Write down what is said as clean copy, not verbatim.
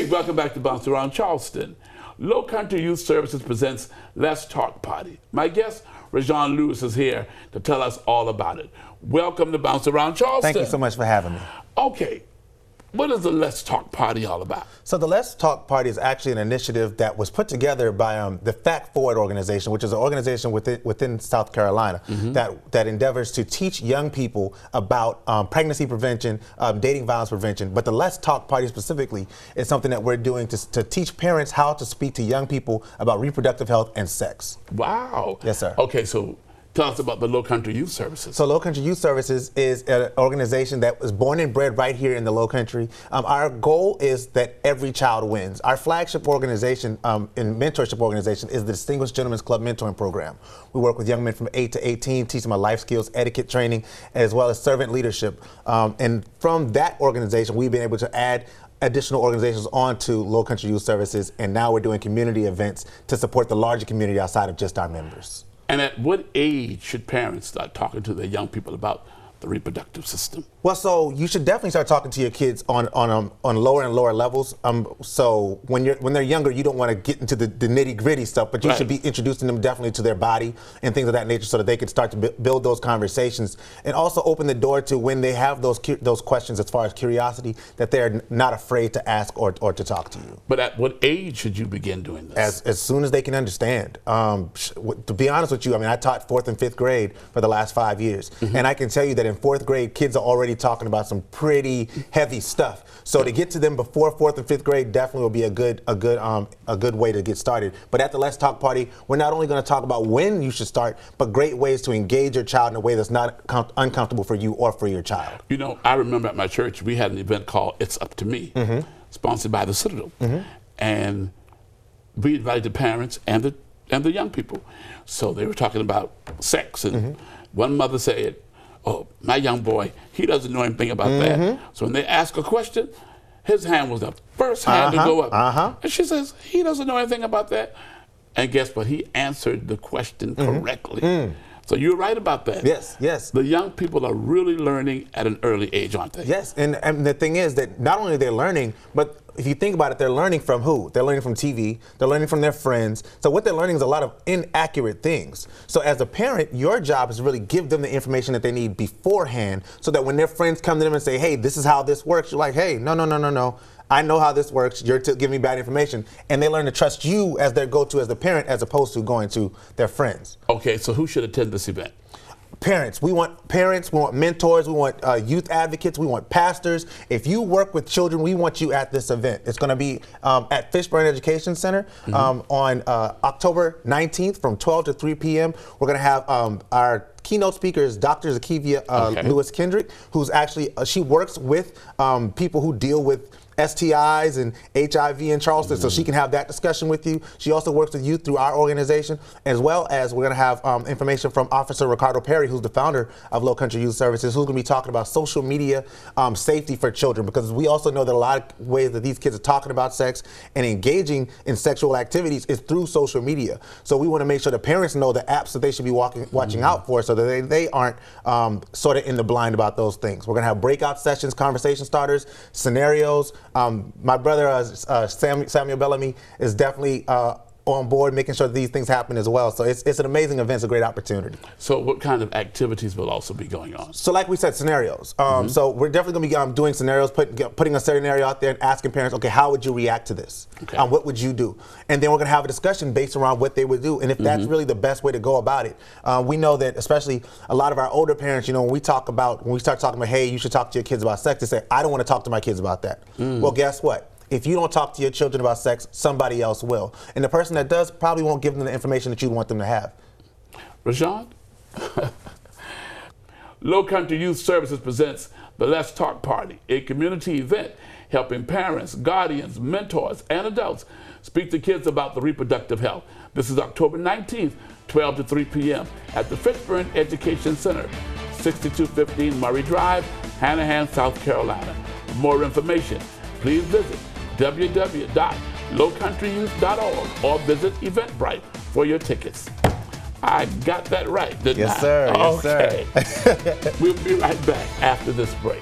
Okay, welcome back to Bounce Around Charleston. Low Country Youth Services presents Let's Talk Party. My guest, Rajon Lewis, is here to tell us all about it. Welcome to Bounce Around Charleston. Thank you so much for having me. Okay, what is the Let's Talk Party all about? So the Let's Talk Party is actually an initiative that was put together by the Fact Forward organization, which is an organization within South Carolina that endeavors to teach young people about pregnancy prevention, dating violence prevention. But the Let's Talk Party specifically is something that we're doing to teach parents how to speak to young people about reproductive health and sex. Wow. Yes, sir. Okay, so tell us about the Low Country Youth Services. So Low Country Youth Services is an organization that was born and bred right here in the Low Country. Our goal is that every child wins. Our flagship organization and mentorship organization is the Distinguished Gentlemen's Club Mentoring Program. We work with young men from 8 to 18, teach them life skills, etiquette training, as well as servant leadership. And from that organization, we've been able to add additional organizations onto Low Country Youth Services, and now we're doing community events to support the larger community outside of just our members. And at what age should parents start talking to their young people about the reproductive system? Well, so you should definitely start talking to your kids on lower and lower levels. So when they're younger, you don't want to get into the nitty gritty stuff, but you should be introducing them definitely to their body and things of that nature, so that they can start to build those conversations, and also open the door to when they have those questions as far as curiosity, that they're not afraid to ask or to talk to you. But at what age should you begin doing this? As soon as they can understand. To be honest with you, I mean, I taught 4th and 5th grade for the last 5 years, and I can tell you that in 4th grade, kids are already talking about some pretty heavy stuff. So to get to them before 4th and 5th grade definitely will be a good way to get started. But at the Let's Talk Party, we're not only going to talk about when you should start, but great ways to engage your child in a way that's not uncomfortable for you or for your child. You know, I remember at my church we had an event called It's Up to Me, sponsored by the Citadel, and we invited the parents and the young people. So they were talking about sex, and one mother said, "Oh, my young boy, he doesn't know anything about that." So when they ask a question, his hand was the first hand to go up. And she says, "He doesn't know anything about that." And guess what? He answered the question correctly. So you're right about that. Yes, yes. The young people are really learning at an early age, aren't they? Yes, and the thing is that not only they're learning, but if you think about it, they're learning from who? They're learning from TV, they're learning from their friends. So what they're learning is a lot of inaccurate things. So as a parent, your job is to really give them the information that they need beforehand, so that when their friends come to them and say, "Hey, this is how this works," you're like, "Hey, no. I know how this works. You're giving me bad information." And they learn to trust you as their go-to as the parent, as opposed to going to their friends. Okay, so who should attend this event? Parents. We want mentors, we want youth advocates, we want pastors. If you work with children, we want you at this event. It's going to be at Fishburne Education Center on October 19th from 12 to 3 p.m. We're going to have our keynote speaker is Dr. Zakivia Lewis Kendrick, who's actually, she works with people who deal with STIs and HIV in Charleston, so she can have that discussion with you. She also works with youth through our organization, as well as we're going to have information from Officer Ricardo Perry, who's the founder of Low Country Youth Services, who's going to be talking about social media safety for children, because we also know that a lot of ways that these kids are talking about sex and engaging in sexual activities is through social media. So we want to make sure the parents know the apps that they should be watching out for, so that they aren't sort of in the blind about those things. We're going to have breakout sessions, conversation starters, scenarios. My brother, Samuel Bellamy, is definitely on board making sure that these things happen as well. So it's an amazing event. It's a great opportunity. So what kind of activities will also be going on? So like we said, scenarios. So we're definitely going to be doing scenarios, putting a scenario out there and asking parents, okay, how would you react to this? Okay. What would you do? And then we're going to have a discussion based around what they would do, and if that's really the best way to go about it. We know that especially a lot of our older parents, you know, when we start talking about, hey, you should talk to your kids about sex, they say, I don't want to talk to my kids about that. Well, guess what? If you don't talk to your children about sex, somebody else will. And the person that does probably won't give them the information that you want them to have. Rajon? Low Country Youth Services presents the Let's Talk Party, a community event helping parents, guardians, mentors, and adults speak to kids about the reproductive health. This is October 19th, 12 to 3 p.m. at the Fishburne Education Center, 6215 Murray Drive, Hanahan, South Carolina. For more information, please visit www.lowcountryyouth.org or visit Eventbrite for your tickets. I got that right, didn't I? Yes, sir. Okay. Yes, sir. We'll be right back after this break.